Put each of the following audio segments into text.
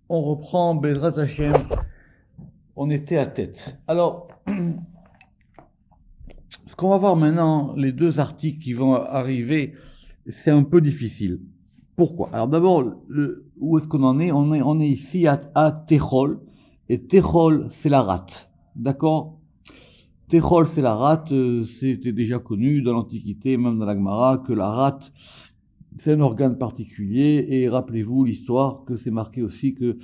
On reprend Bezrat Hashem. On était à tête. Alors, ce qu'on va voir maintenant, les deux articles qui vont arriver, c'est un peu difficile. Pourquoi? Alors d'abord, où est-ce qu'on en est? On est ici à Techol. Et Techol, c'est la rate. D'accord? Techol, c'est la rate. C'était déjà connu dans l'Antiquité, même dans la Gemara, que la rate, c'est un organe particulier. Et rappelez-vous l'histoire que c'est marqué aussi que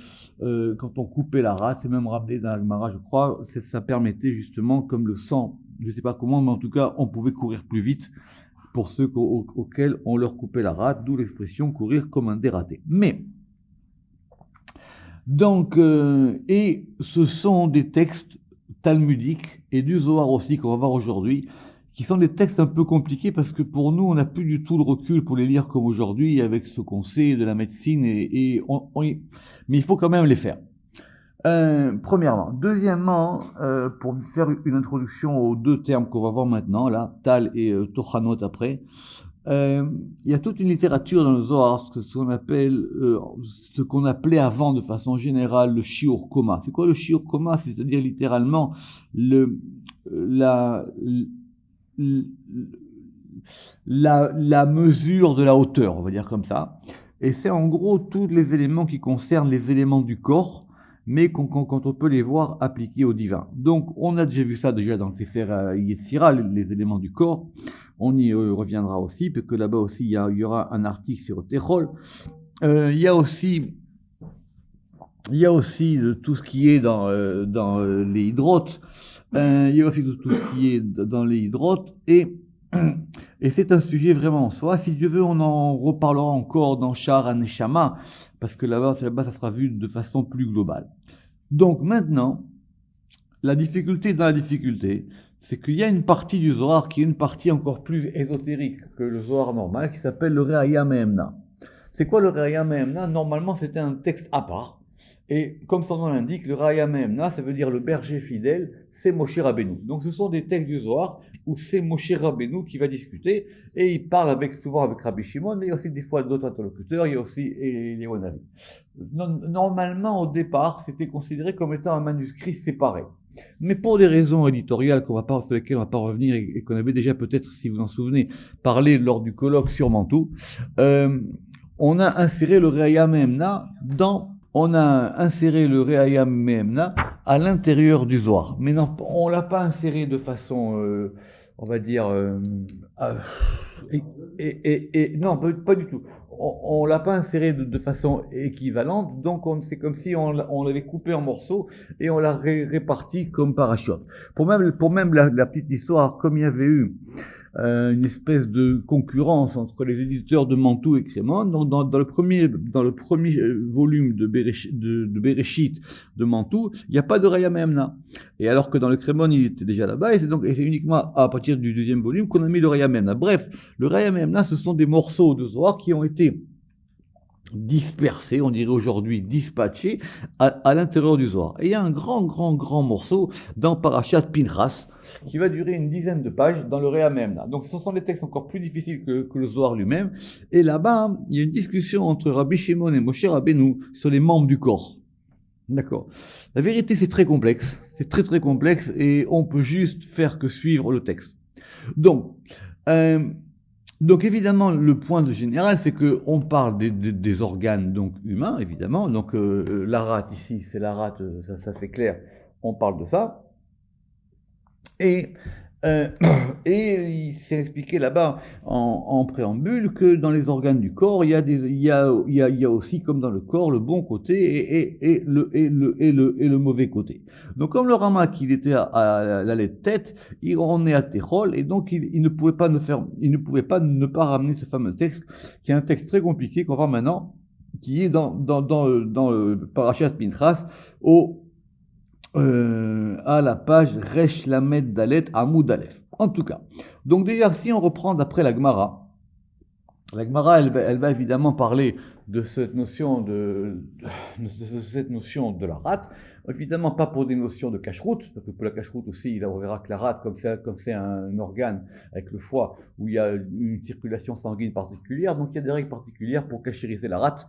quand on coupait la rate, c'est même rappelé dans la Gemara, je crois, ça permettait justement, comme le sang, je ne sais pas comment, mais en tout cas, on pouvait courir plus vite pour ceux auxquels on leur coupait la rate, d'où l'expression courir comme un dératé. Mais, donc, et ce sont des textes talmudiques et du Zohar aussi qu'on va voir aujourd'hui, qui sont des textes un peu compliqués parce que pour nous, on n'a plus du tout le recul pour les lire comme aujourd'hui avec ce qu'on sait de la médecine mais il faut quand même les faire. Premièrement. Deuxièmement, pour faire une introduction aux deux termes qu'on va voir maintenant, là, Tal et Tochanot après, il y a toute une littérature dans le Zohar, ce qu'on appelait avant de façon générale le shiur koma. C'est quoi le shiur koma? C'est-à-dire littéralement la, la mesure de la hauteur, on va dire comme ça. Et c'est en gros tous les éléments qui concernent les éléments du corps, mais quand on peut les voir appliqués au divin. Donc, on a déjà vu ça déjà dans le Sefer Yetzira, les éléments du corps. On y reviendra aussi, parce que là-bas aussi, il y aura un article sur Techol. Il y a aussi tout ce qui est dans les hydrotes. Il y a aussi tout ce qui est dans les hydrotes. Et c'est un sujet vraiment en soi. Si Dieu veut, on en reparlera encore dans Shar Aneshama, parce que là-bas, ça sera vu de façon plus globale. Donc maintenant, la difficulté dans la difficulté, c'est qu'il y a une partie du Zohar qui est une partie encore plus ésotérique que le Zohar normal, qui s'appelle le Re'aya Me'emna. C'est quoi le Re'aya Me'emna? Normalement, c'était un texte à part. Et comme son nom l'indique, le Re'aya Me'emna, ça veut dire le berger fidèle, c'est Moshe Rabbeinu. Donc ce sont des textes du Zohar où c'est Moshe Rabbeinu qui va discuter, et il parle souvent avec Rabbi Shimon, mais il y a aussi des fois d'autres interlocuteurs, il y a aussi Eliyahu Hanavi. Normalement, au départ, c'était considéré comme étant un manuscrit séparé. Mais pour des raisons éditoriales sur lesquelles on va pas revenir et qu'on avait déjà peut-être, si vous en souvenez, parlé lors du colloque sur Mantoue, on a inséré le Re'aya Me'emna à l'intérieur du Zohar. Mais non, on l'a pas inséré de façon, on va dire, non, pas du tout. On l'a pas inséré de façon équivalente, donc c'est comme si on l'avait coupé en morceaux et on l'a réparti comme parachute. Pour même la petite histoire, comme il y avait eu une espèce de concurrence entre les éditeurs de Mantoue et Crémone. Donc, dans le premier volume de Bereshit de Mantoue, il n'y a pas de Re'aya Me'emna. Et alors que dans le Crémone, il était déjà là-bas, et c'est uniquement à partir du deuxième volume qu'on a mis le Re'aya Me'emna. Bref, le Re'aya Me'emna, ce sont des morceaux de Zohar qui ont été dispersés, on dirait aujourd'hui dispatchés, à l'intérieur du Zohar. Et il y a un grand morceau dans Parashat Pinchas, qui va durer une dizaine de pages dans le Re'aya Me'emna. Donc ce sont des textes encore plus difficiles que le Zohar lui-même. Et là-bas, il y a une discussion entre Rabbi Shimon et Moshe Rabbeinu sur les membres du corps. D'accord. La vérité, c'est très complexe. C'est très complexe et on peut juste faire que suivre le texte. Donc évidemment, le point de général, c'est que on parle des organes donc humains, évidemment. Donc la rate ici, c'est la rate, ça c'est clair. On parle de ça. Et il s'est expliqué là-bas en préambule que dans les organes du corps, il y a aussi, comme dans le corps, le bon côté et le mauvais côté. Donc, comme le Ramak, il était à la lettre tête, il en est à Techol, et donc il ne pouvait pas ne pas ramener ce fameux texte, qui est un texte très compliqué qu'on va maintenant, qui est dans le Parashat Pinchas, à la page Resh Lamed Dalet Amoud Aleph. En tout cas. Donc déjà, si on reprend d'après la Gemara, elle va évidemment parler de cette notion cette notion de la rate. Évidemment, pas pour des notions de cache-route, parce que pour la cache-route aussi, on verra que la rate, comme c'est un organe avec le foie, où il y a une circulation sanguine particulière, donc il y a des règles particulières pour cachériser la rate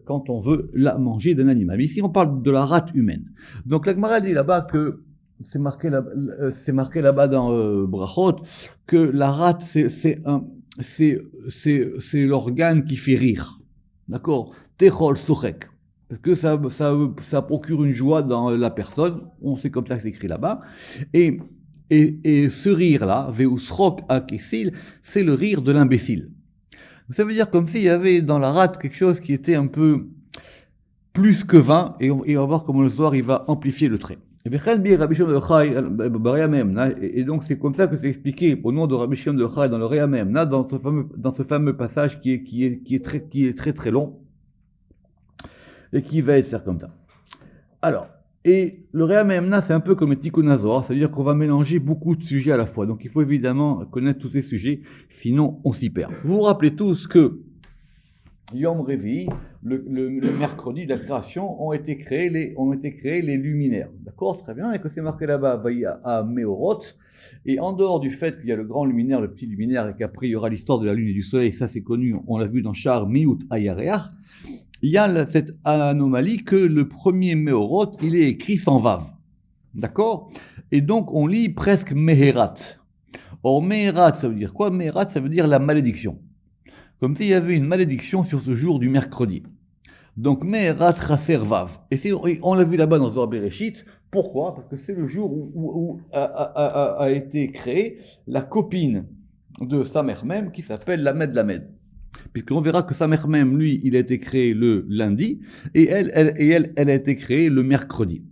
quand on veut la manger d'un animal. Mais ici, on parle de la rate humaine. Donc la Gemara dit là-bas que c'est marqué là-bas dans Brachot que la rate c'est l'organe qui fait rire, d'accord? Techol sochek, parce que ça procure une joie dans la personne. On sait comme ça que c'est écrit là-bas. Et ce rire-là, veusrok akessil, c'est le rire de l'imbécile. Ça veut dire comme s'il y avait dans la rate quelque chose qui était un peu plus que vain, et on va voir comment le soir il va amplifier le trait. Et donc c'est comme ça que c'est expliqué au nom de Rabbi Shimon de Chai dans le Reya Mehemna, dans ce fameux passage qui est très très long et qui va être fait comme ça. Alors, et le Reya Mehemna, c'est un peu comme le Tikkun Hazor, c'est-à-dire qu'on va mélanger beaucoup de sujets à la fois. Donc il faut évidemment connaître tous ces sujets, sinon on s'y perd. Vous vous rappelez tous que Yom Revi, le mercredi de la création, ont été créés les luminaires. D'accord, très bien, et que c'est marqué là-bas, à Meorot. Et en dehors du fait qu'il y a le grand luminaire, le petit luminaire, et qu'après il y aura l'histoire de la lune et du soleil, ça c'est connu, on l'a vu dans Shar Miyut Ayareach, il y a cette anomalie que le premier Meorot, il est écrit sans vav. D'accord? Et donc on lit presque Meherat. Or Meherat, ça veut dire quoi? Meherat, ça veut dire la malédiction. Comme s'il y avait une malédiction sur ce jour du mercredi. Donc, Meherat Chaser Vav. Et on l'a vu là-bas dans Zohar Bereshit. Pourquoi? Parce que c'est le jour où a été créée la copine de Samer Mem qui s'appelle Lamed Lamed. Puisqu'on verra que Samer Mem, lui, il a été créé le lundi et elle a été créée le mercredi.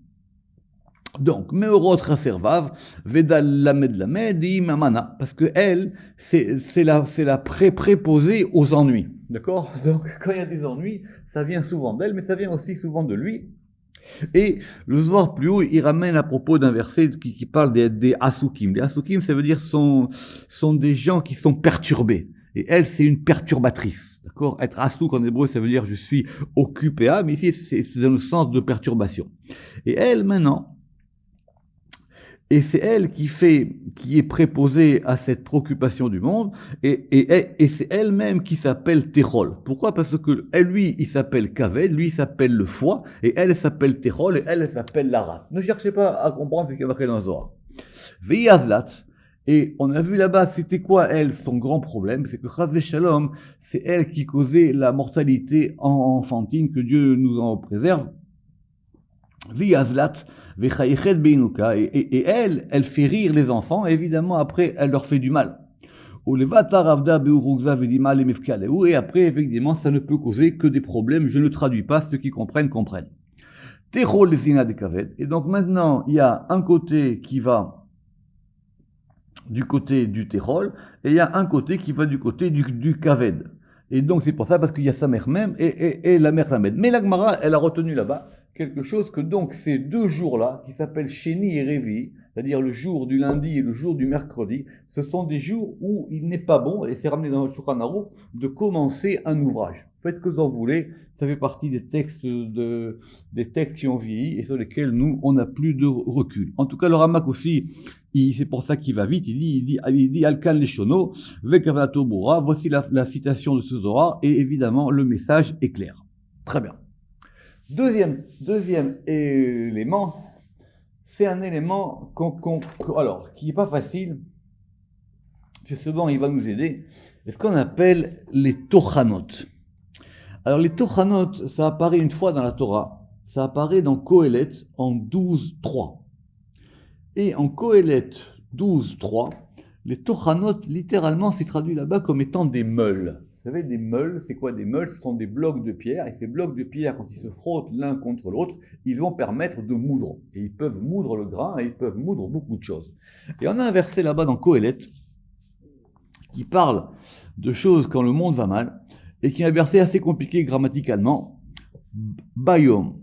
Donc, Meorot Chaservav, Vedal Lamed Lamed, Mamana, parce que elle, c'est la préposée aux ennuis. D'accord? Donc, quand il y a des ennuis, ça vient souvent d'elle, mais ça vient aussi souvent de lui. Et le Zohar plus haut, il ramène à propos d'un verset qui parle des Asukim. Les Asukim, ça veut dire sont des gens qui sont perturbés. Et elle, c'est une perturbatrice. D'accord? Être Asuk en hébreu, ça veut dire je suis occupé à, mais ici, c'est dans le sens de perturbation. Et elle, maintenant, et c'est elle qui est préposée à cette préoccupation du monde, et c'est elle-même qui s'appelle Techol. Pourquoi? Parce que lui, il s'appelle Kaved, lui, il s'appelle le foie, et elle s'appelle Techol, et elle s'appelle la rate. Ne cherchez pas à comprendre ce qui est marqué dans le Zohar. Ve'yazlat, et on a vu là-bas, c'était quoi, elle, son grand problème? C'est que Chas Shalom, c'est elle qui causait la mortalité enfantine, que Dieu nous en préserve. Ve'yazlat, et elle fait rire les enfants, et évidemment, après, elle leur fait du mal. Et après, effectivement, ça ne peut causer que des problèmes. Je ne traduis pas, ceux qui comprennent. Et donc maintenant, il y a un côté qui va du côté du Techol, et il y a un côté qui va du côté du Kaved. Et donc c'est pour ça, parce qu'il y a sa mère même et la mère Lamed. Mais la Gemara, elle a retenu là-bas quelque chose que donc ces deux jours-là, qui s'appellent Sheni et Revi, c'est-à-dire le jour du lundi et le jour du mercredi, ce sont des jours où il n'est pas bon, et c'est ramené dans le Shulchan Aruch, de commencer un ouvrage. Faites ce que vous en voulez, ça fait partie des textes qui ont vieilli et sur lesquels nous, on n'a plus de recul. En tout cas, le Ramak aussi, c'est pour ça qu'il va vite, il dit Alkan Leshono, Vekavato Bora, voici la citation de ce Zohar, et évidemment, le message est clair. Très bien. Deuxième élément, c'est un élément qui n'est pas facile, justement il va nous aider, c'est ce qu'on appelle les Tochanot. Alors les Tochanot, ça apparaît une fois dans la Torah, ça apparaît dans Kohelet en 12.3. Et en Kohelet 12.3, les Tochanot, littéralement, c'est traduit là-bas comme étant des meules. Vous savez, des meules, c'est quoi des meules? Ce sont des blocs de pierre, et ces blocs de pierre, quand ils se frottent l'un contre l'autre, ils vont permettre de moudre. Et ils peuvent moudre le grain, et ils peuvent moudre beaucoup de choses. Et on a un verset là-bas dans Kohelet, qui parle de choses quand le monde va mal, et qui est un verset assez compliqué grammaticalement. Bayom.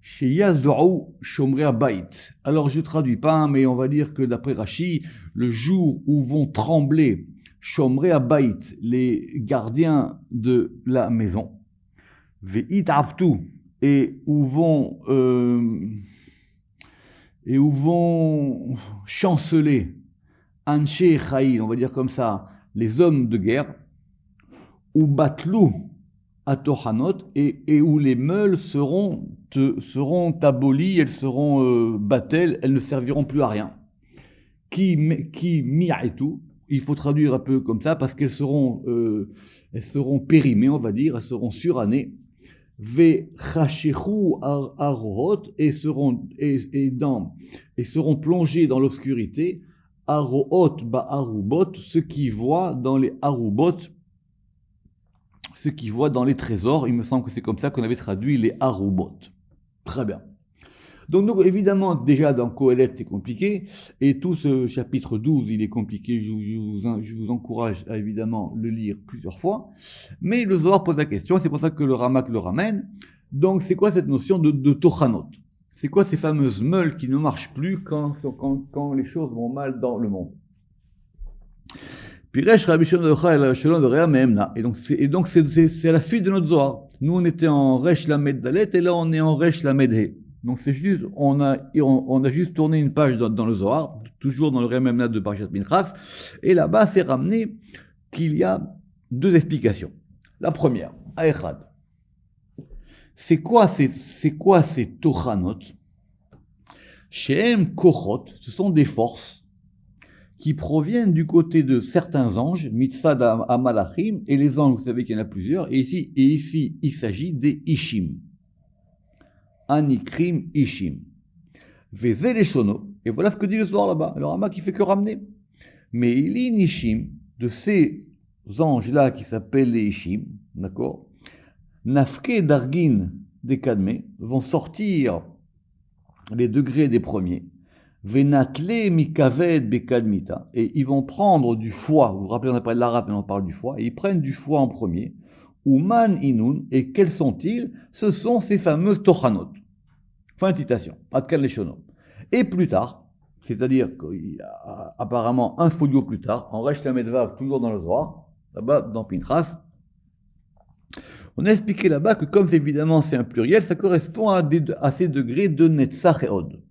Sheyazou Shomrea Bait. Alors je traduis pas, mais on va dire que d'après Rashi, le jour où vont trembler Shomrea Bait, les gardiens de la maison, Ve'it Avtu, et où vont chanceler Anshe Chaïd, on va dire comme ça, les hommes de guerre, ou Batlou à Tochanot, et où les meules seront abolies, elles seront battelles, elles ne serviront plus à rien. Qui mi'aitu, il faut traduire un peu comme ça, parce qu'elles seront périmées, on va dire, elles seront surannées. Ve chashechu arohot, et seront plongées dans l'obscurité. Arohot ba'arubot, ceux qui voient dans les arubot, ceux qui voient dans les trésors. Il me semble que c'est comme ça qu'on avait traduit les arubot. Très bien. Donc, évidemment, déjà dans Kohelet, c'est compliqué, et tout ce chapitre 12, il est compliqué, je vous encourage à évidemment le lire plusieurs fois, mais le Zohar pose la question, c'est pour ça que le Ramak le ramène. Donc, c'est quoi cette notion de Tochanot? C'est quoi ces fameuses meules qui ne marchent plus quand les choses vont mal dans le monde? Piresh Rabbi Shimon de Réa Mehemna. Et donc, c'est la suite de notre Zohar. Nous, on était en Resh Lamed Dalet, et là, on est en Resh Lamed He. Donc, c'est juste, on a juste tourné une page dans le Zohar, toujours dans le Réa Mehemna de Parashat Pinchas, et là-bas, c'est ramené qu'il y a deux explications. La première, Aechad. C'est quoi ces Tochanot? Shehem Kochot, ce sont des forces qui proviennent du côté de certains anges, Mitzad Amalachim, et les anges, vous savez qu'il y en a plusieurs, et ici il s'agit des Ishim. Anikrim Ishim. Vezé les Shono, et voilà ce que dit le soir là-bas, le Rama qui fait que ramener. Mais il y a Ishim, de ces anges-là qui s'appellent les Ishim, d'accord? Nafke Dargin des Kadmé vont sortir les degrés des premiers. Venatle mikaved bekadmita, et ils vont prendre du foie. Vous vous rappelez, on a parlé de l'arabe, mais on parle du foie. Et ils prennent du foie en premier. Uman inun, et quels sont-ils? Ce sont ces fameuses tochanot. Fin de citation. Adkan leshono. Et plus tard, c'est-à-dire apparemment un folio plus tard, en Resh Lamed Vav, toujours dans le Zohar, là-bas dans Pinchas, on a expliqué là-bas que comme évidemment c'est un pluriel, ça correspond à ces degrés de Netzach et Od.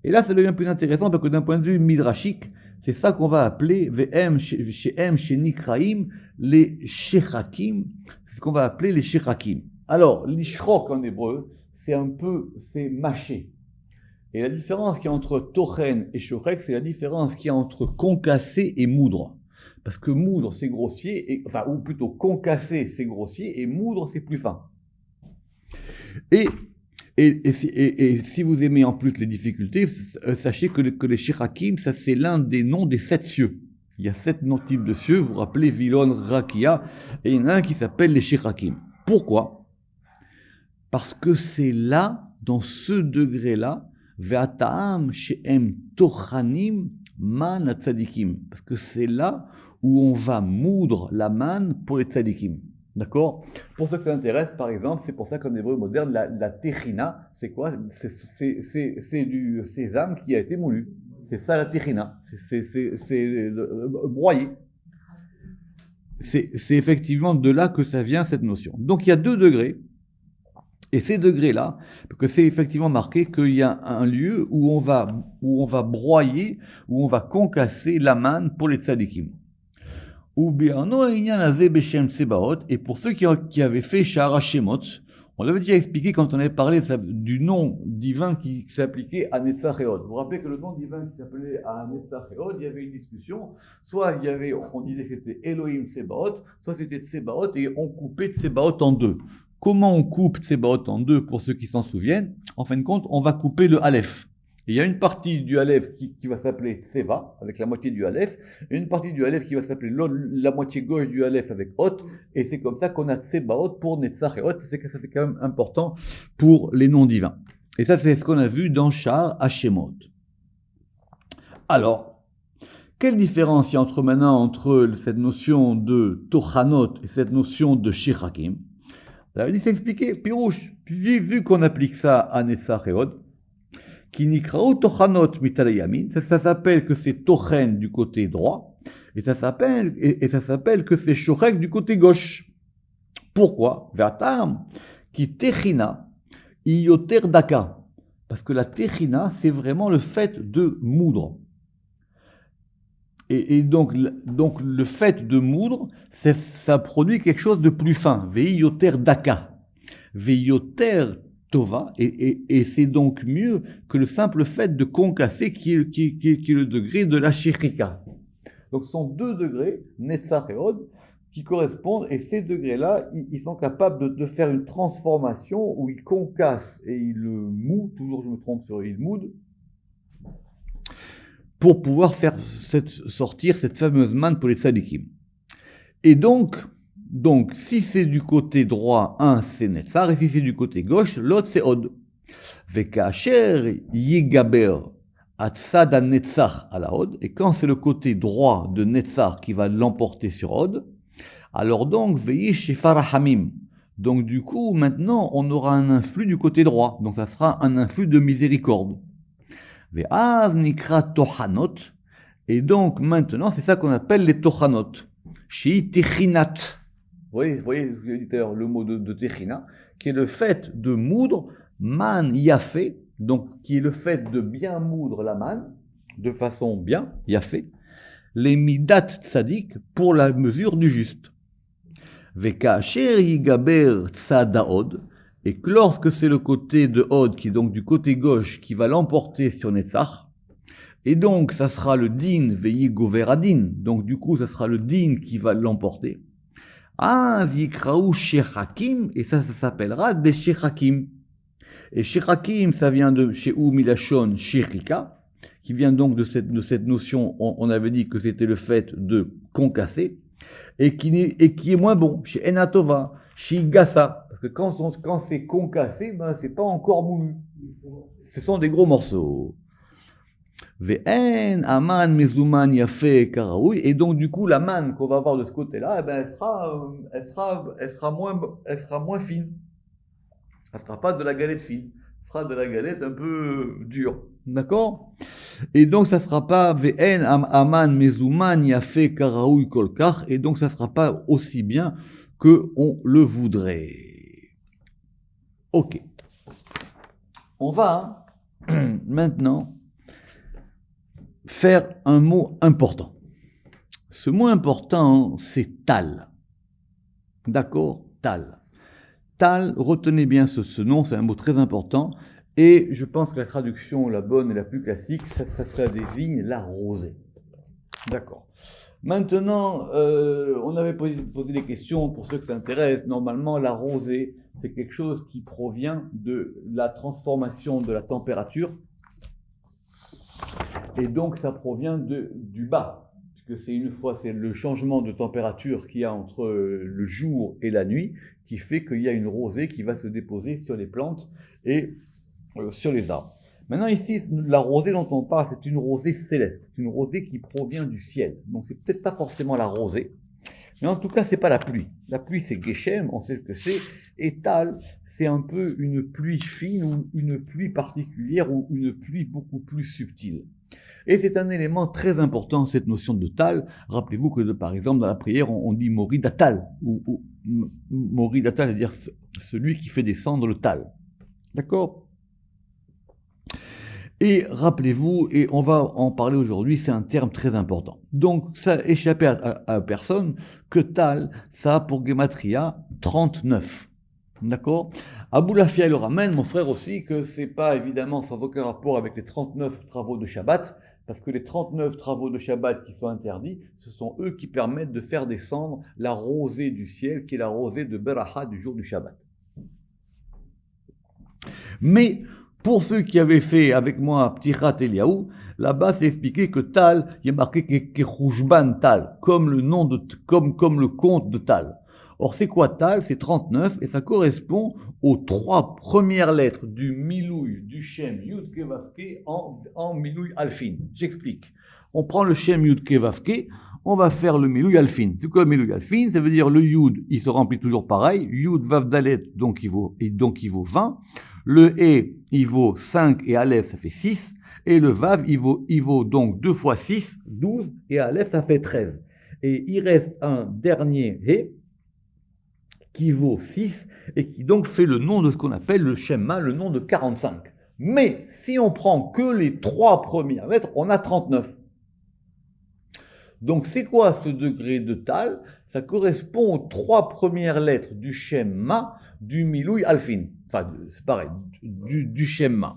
Et là, ça devient plus intéressant parce que d'un point de vue midrashique, c'est ça qu'on va appeler Ve'em She'em She'nikraim, les Shechakim, c'est ce qu'on va appeler les Shechakim. Alors, l'ishrok en hébreu, c'est mâché. Et la différence qu'il y a entre tochen et shorek, c'est la différence qu'il y a entre concasser et moudre. Parce que moudre, c'est grossier, ou plutôt concasser, c'est grossier, et moudre, c'est plus fin. Et si vous aimez en plus les difficultés, sachez que les Shirakim, ça c'est l'un des noms des 7 cieux. Il y a 7 noms types de cieux, vous vous rappelez Vilon, Rakia, et il y en a un qui s'appelle les Shirakim. Pourquoi? Parce que c'est là, dans ce degré-là, Ve'ataam she'em tochanim man atzadikim. Parce que c'est là où on va moudre la manne pour les tzadikim. D'accord? Pour ceux que ça intéresse, par exemple, c'est pour ça qu'en hébreu moderne, la techina, c'est quoi? C'est du sésame qui a été moulu. C'est ça la techina. C'est broyé. C'est effectivement de là que ça vient, cette notion. Donc il y a 2 degrés. Et ces degrés-là, parce que c'est effectivement marqué qu'il y a un lieu où on va broyer, où on va concasser la manne pour les tzadikim. Et pour ceux qui avaient fait Shara Shemot, on l'avait déjà expliqué quand on avait parlé du nom divin qui s'appliquait à Netzach et Od. Vous vous rappelez que le nom divin qui s'appelait à Netzach et Od, il y avait une discussion. Soit on disait que c'était Elohim Tsebaot, soit c'était Tsebaot et on coupait Tsebaot en 2. Comment on coupe Tsebaot en 2 pour ceux qui s'en souviennent? En fin de compte, on va couper le Aleph. Et il y a une partie du Aleph qui va s'appeler Tseva, avec la moitié du Aleph, et une partie du Aleph qui va s'appeler la moitié gauche du Aleph avec Hot, et c'est comme ça qu'on a Tsebaot pour Netzach et Hot. Ça, c'est quand même important pour les noms divins. Et ça, c'est ce qu'on a vu dans Shar Hashemot. Alors, quelle différence il y a entre cette notion de Tochanot et cette notion de Shirakim? Il s'est expliqué, Pirouche, vu qu'on applique ça à Netzach et Hod, qui nikrao tochanot mitalayamin, ça s'appelle que c'est tochen du côté droit, et ça s'appelle que c'est shorek du côté gauche. Pourquoi? Vatam, qui techina, Ioter daka. Parce que la techina, c'est vraiment le fait de moudre. Et donc, le fait de moudre, ça produit quelque chose de plus fin. Veioter daka. Veioter tova. Et c'est donc mieux que le simple fait de concasser qui est le degré de la shirika. Donc ce sont 2 degrés, netzach et od, qui correspondent, et ces degrés-là, ils sont capables de faire une transformation où ils concassent et ils moudent, toujours je me trompe sur ils moudent, pour pouvoir faire sortir cette fameuse manne pour les tzadikim. Et donc si c'est du côté droit, un c'est netzach, et si c'est du côté gauche, l'autre c'est od. Vekacher yigaber atzad netzach à la od, et quand c'est le côté droit de netzach qui va l'emporter sur od, alors donc, veish farahamim. Donc du coup, maintenant, on aura un influx du côté droit. Donc ça sera un influx de miséricorde. Ve'az nikra tochanot. Et donc maintenant, c'est ça qu'on appelle les tochanot. Shei techinat. Vous voyez, je dit d'ailleurs le mot de techina, qui est le fait de moudre man yafé, donc qui est le fait de bien moudre la manne, de façon bien, yafé, les midat tzadik pour la mesure du juste. Vekacher yigaber tzada od, et que lorsque c'est le côté de od, qui est donc du côté gauche, qui va l'emporter sur netzach, et donc ça sera le din veyigover adin, donc du coup ça sera le din qui va l'emporter. Ah, yikraou shechakim, et ça s'appellera des shechakim. Et shechakim, ça vient de shehu milachon shirika, qui vient donc de cette notion, on avait dit que c'était le fait de concasser, et qui est moins bon, chez Enatova, chez Gassa, parce que quand c'est concassé, ben c'est pas encore moulu. Ce sont des gros morceaux. Ve'en aman mezuman yafe karaoui, et donc du coup la manne qu'on va avoir de ce côté-là, eh ben elle sera moins fine. Elle sera pas de la galette fine, elle sera de la galette un peu dure. D'accord? Et donc ça sera pas ve'en aman mezuman yafe karaoui kolkar, et donc ça sera pas aussi bien que on le voudrait. Ok. On va maintenant faire un mot important. Ce mot important, c'est tal. D'accord? Tal. Tal, retenez bien ce nom, c'est un mot très important. Et je pense que la traduction la bonne et la plus classique, ça désigne la rosée. D'accord. Maintenant, on avait posé des questions pour ceux que ça intéresse. Normalement, la rosée, c'est quelque chose qui provient de la transformation de la température. Et donc, ça provient du bas. Puisque c'est le changement de température qu'il y a entre le jour et la nuit qui fait qu'il y a une rosée qui va se déposer sur les plantes et sur les arbres. Maintenant ici, la rosée dont on parle, c'est une rosée céleste, c'est une rosée qui provient du ciel. Donc c'est peut-être pas forcément la rosée, mais en tout cas c'est pas la pluie. La pluie c'est Geshem, on sait ce que c'est, et Tal, c'est un peu une pluie fine ou une pluie particulière ou une pluie beaucoup plus subtile. Et c'est un élément très important, cette notion de Tal. Rappelez-vous que par exemple dans la prière on dit Mori Datal, ou Mori Datal, c'est-à-dire celui qui fait descendre le Tal. D'accord? Et rappelez-vous, et on va en parler aujourd'hui, c'est un terme très important. Donc, ça échappait à personne que Tal, ça a pour Gematria 39. D'accord? Abou Lafia le ramène, mon frère aussi, que c'est pas évidemment sans aucun rapport avec les 39 travaux de Shabbat, parce que les 39 travaux de Shabbat qui sont interdits, ce sont eux qui permettent de faire descendre la rosée du ciel, qui est la rosée de Beracha du jour du Shabbat. Mais, pour ceux qui avaient fait avec moi Ptichat Eliaou, là-bas c'est expliqué que Tal, il y a marqué Kechouchban Tal, comme le nom de, comme le compte de Tal. Or c'est quoi Tal? C'est 39 et ça correspond aux 3 premières lettres du Milouï, du Shem Yud Kevavke en Milouï Alfin. J'explique. On prend le Shem Yud Kevavke, on va faire le Milouï Alfin. C'est quoi le Milouï Alfin? Ça veut dire le Yud, il se remplit toujours pareil. Yud Vav Dalet, donc il vaut 20. Le E, il vaut 5 et Aleph, ça fait 6. Et le Vav, il vaut donc 2 fois 6, 12, et Aleph, ça fait 13. Et il reste un dernier E, qui vaut 6 et qui donc fait le nom de ce qu'on appelle le Shemma, le nom de 45. Mais si on prend que les 3 premières lettres, on a 39. Donc c'est quoi ce degré de Tal? Ça correspond aux 3 premières lettres du Shemma du Milouï Alfin. Enfin, c'est pareil, du Shemma.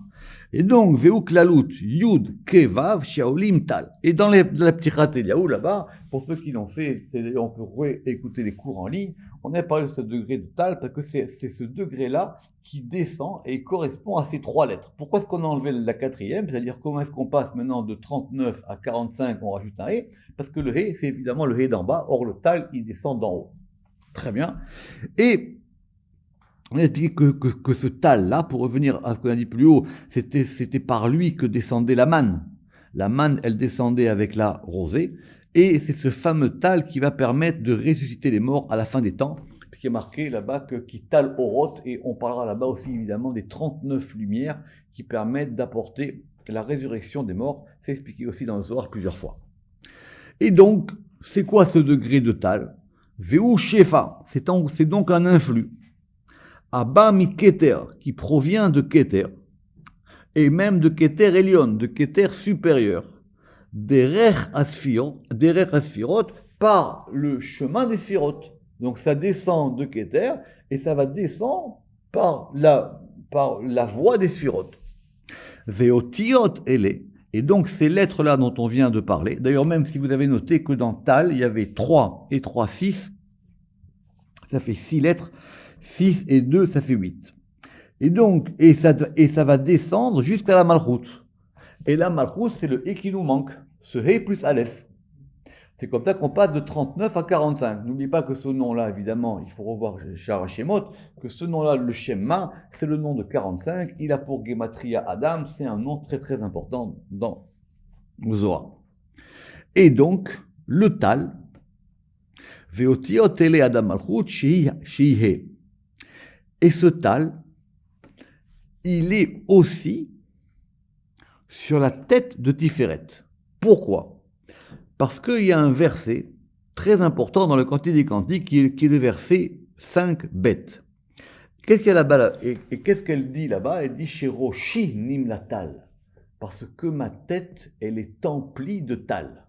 Et donc, Veuk Lalut, Yud, Kevav, Shaolim, Tal. Et dans la petite Eliaou, là-bas, pour ceux qui l'ont fait, on peut réécouter les cours en ligne, on a parlé de ce degré de Tal, parce que c'est ce degré-là qui descend et correspond à ces 3 lettres. Pourquoi est-ce qu'on a enlevé la 4e? C'est-à-dire, comment est-ce qu'on passe maintenant de 39 à 45, on rajoute un He? Parce que le He, c'est évidemment le He d'en bas, or le Tal, il descend d'en haut. Très bien. Et on a expliqué que ce Tal-là, pour revenir à ce qu'on a dit plus haut, c'était par lui que descendait la manne. La manne, elle descendait avec la rosée, et c'est ce fameux Tal qui va permettre de ressusciter les morts à la fin des temps, qui est marqué là-bas qui Tal Oroth, et on parlera là-bas aussi évidemment des 39 lumières qui permettent d'apporter la résurrection des morts. C'est expliqué aussi dans le Zohar plusieurs fois. Et donc, c'est quoi ce degré de Tal? Veu Shefa, c'est donc un influx. Abba mi Keter, qui provient de Keter, et même de Keter Elion, de Keter supérieur, Derer Asfirot, par le chemin des Sfirot. Donc ça descend de Keter, et ça va descendre par la voie des Sfirot. Veotiot ele, et donc ces lettres-là dont on vient de parler, d'ailleurs même si vous avez noté que dans Tal, il y avait 3 et 3, 6, ça fait 6 lettres, 6 et 2, ça fait 8. Et donc, et ça va descendre jusqu'à la Malchut. Et la Malchut, c'est le He qui nous manque, ce He plus Aleph. C'est comme ça qu'on passe de 39 à 45. N'oubliez pas que ce nom-là, évidemment, il faut revoir Shara Shemot, que ce nom-là, le Shemma, c'est le nom de 45. Il a pour Gematria Adam, c'est un nom très très important dans le Zohar. Et donc, le Tal, Veotiot ele Adam Malchut Shihe. Et ce Tal, il est aussi sur la tête de Tiferet. Pourquoi? Parce qu'il y a un verset très important dans le Cantique des Cantiques qui est le verset 5 bêtes. Qu'est-ce qu'il y a là-bas et qu'est-ce qu'elle dit là-bas? Elle dit Sheroshi nim la tal. Parce que ma tête, elle est emplie de tal.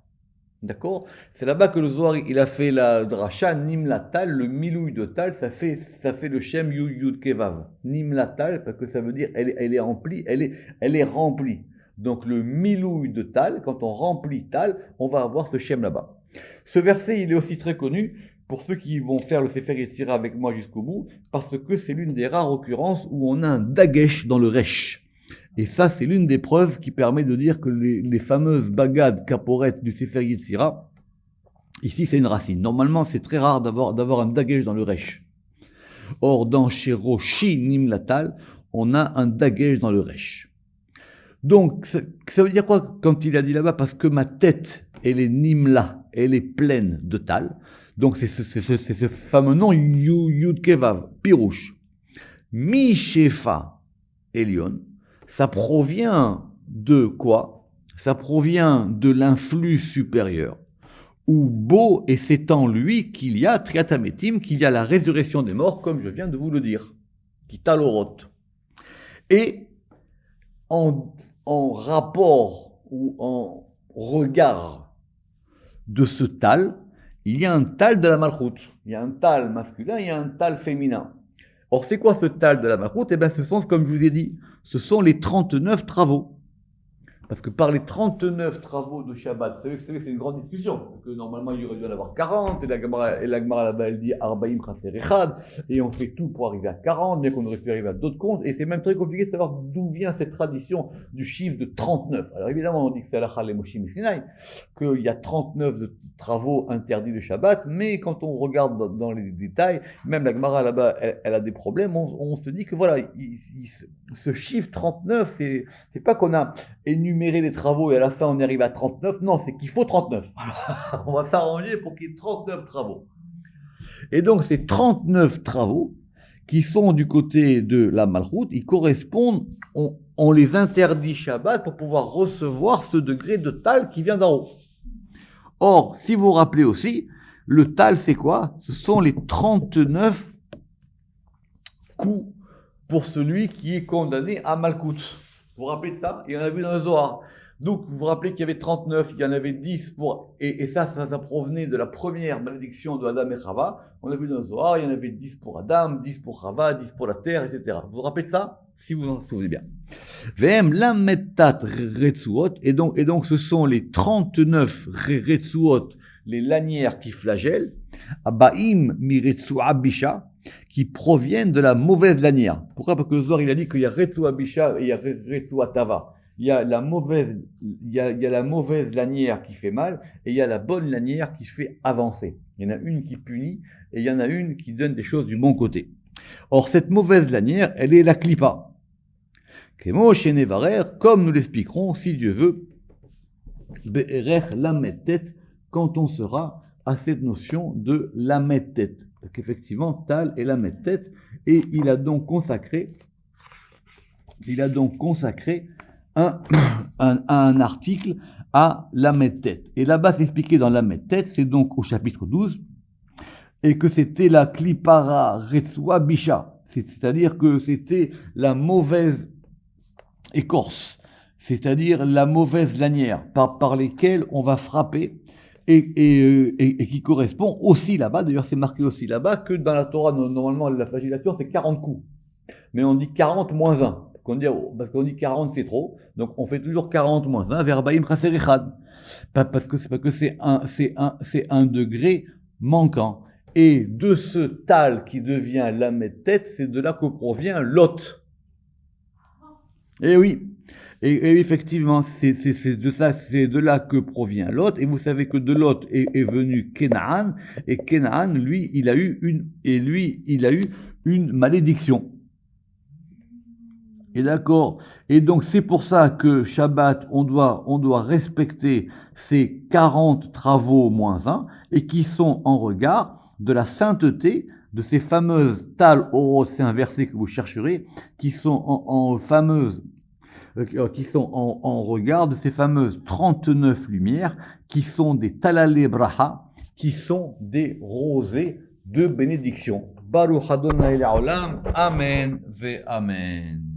D'accord? C'est là-bas que le Zohar, il a fait la dracha, Nim la Tal, le milouï de Tal, ça fait le Shem Yud Kevav. Nim la Tal, parce que ça veut dire, elle est remplie, elle est remplie. Donc le milouï de Tal, quand on remplit Tal, on va avoir ce Shem là-bas. Ce verset, il est aussi très connu pour ceux qui vont faire le Sefer Yetzira avec moi jusqu'au bout, parce que c'est l'une des rares occurrences où on a un dagesh dans le resh. Et ça, c'est l'une des preuves qui permet de dire que les fameuses bagades caporettes du Sefer Yetzira, ici c'est une racine. Normalement, c'est très rare d'avoir un dagesh dans le resh. Or, dans Sheroshi Nim Latal, on a un dagesh dans le resh. Donc, ça veut dire quoi quand il a dit là-bas? Parce que ma tête, elle est Nimla, elle est pleine de Tal. Donc, c'est ce fameux nom Yud Kevav, Pirouche. Mi Shefa Elion. Ça provient de quoi? Ça provient de l'influx supérieur, où beau et c'est en lui qu'il y a Triatametim, qu'il y a la résurrection des morts, comme je viens de vous le dire, qui talorote. Et en rapport ou en regard de ce tal, il y a un tal de la Malchut. Il y a un tal masculin, il y a un tal féminin. Or, c'est quoi ce tal de la Malchut? Eh bien, ce sont, comme je vous ai dit, ce sont les 39 travaux. Parce que par les 39 travaux de Shabbat, vous savez que c'est une grande discussion. Que normalement, il aurait dû en avoir 40, et la Gemara là-bas, elle dit Arbaïm Chaser Echad, et on fait tout pour arriver à 40, bien qu'on aurait pu arriver à d'autres comptes. Et c'est même très compliqué de savoir d'où vient cette tradition du chiffre de 39. Alors évidemment, on dit que c'est Alachal et Moshim Sinai, qu'il y a 39 travaux interdits de Shabbat, mais quand on regarde dans les détails, même la Gemara là-bas, elle a des problèmes. On se dit que voilà, ce chiffre 39, c'est pas qu'on a énumérer les travaux et à la fin on arrive à 39, non, c'est qu'il faut 39. On va s'arranger pour qu'il y ait 39 travaux. Et donc ces 39 travaux qui sont du côté de la Malchut, ils correspondent, on les interdit Shabbat pour pouvoir recevoir ce degré de Tal qui vient d'en haut. Or, si vous vous rappelez aussi, le Tal c'est quoi? Ce sont les 39 coups pour celui qui est condamné à Malkout. Vous vous rappelez de ça? Il y en a vu dans le Zohar. Donc, vous vous rappelez qu'il y avait 39, il y en avait 10 pour... Et ça provenait de la première malédiction de Adam et Chava. On a vu dans le Zohar, il y en avait 10 pour Adam, 10 pour Chava, 10 pour la terre, etc. Vous vous rappelez de ça? Si vous en souvenez bien. Vem lamettat retsuot. Et donc, ce sont les 39 retsuot, les lanières qui flagellent. Abaim miretsua bisha, qui proviennent de la mauvaise lanière. Pourquoi? Parce que le Zohar, il a dit qu'il y a retsua bisha et il y a retsua tava. Il y a la mauvaise lanière qui fait mal et il y a la bonne lanière qui fait avancer. Il y en a une qui punit et il y en a une qui donne des choses du bon côté. Or, cette mauvaise lanière, elle est la klipa. Comme nous l'expliquerons, si Dieu veut, quand on sera à cette notion de lamet-tet. Parce qu'effectivement, Tal est lamet-tet et il a donc consacré un article à lamet-tet. Et là-bas, c'est expliqué dans lamet-tet, c'est donc au chapitre 12, et que c'était la klipara retsua bisha, c'est-à-dire que c'était la mauvaise écorce, c'est-à-dire la mauvaise lanière par lesquelles on va frapper et qui correspond aussi là-bas, d'ailleurs c'est marqué aussi là-bas que dans la Torah, normalement la flagellation c'est 40 coups, mais on dit 40 moins 1. Parce qu'on dit 40 c'est trop, donc on fait toujours 40 moins 1, verbaim chaser echad. Parce que c'est un degré manquant. Et de ce tal qui devient lamet-tet, c'est de là que provient Lot. Et oui. Et effectivement, c'est de là que provient Lot. Et vous savez que de Lot est venu Kenaan. Et Kenaan, lui, il a eu une malédiction. Et d'accord. Et donc, c'est pour ça que Shabbat, on doit respecter ces 40 travaux moins 1 et qui sont en regard de la sainteté de ces fameuses tal oros, c'est un verset que vous chercherez, qui sont en regard de ces fameuses 39 lumières qui sont des talalé braha, qui sont des rosées de bénédiction. Baruch Adonai Le'olam. Amen ve Amen.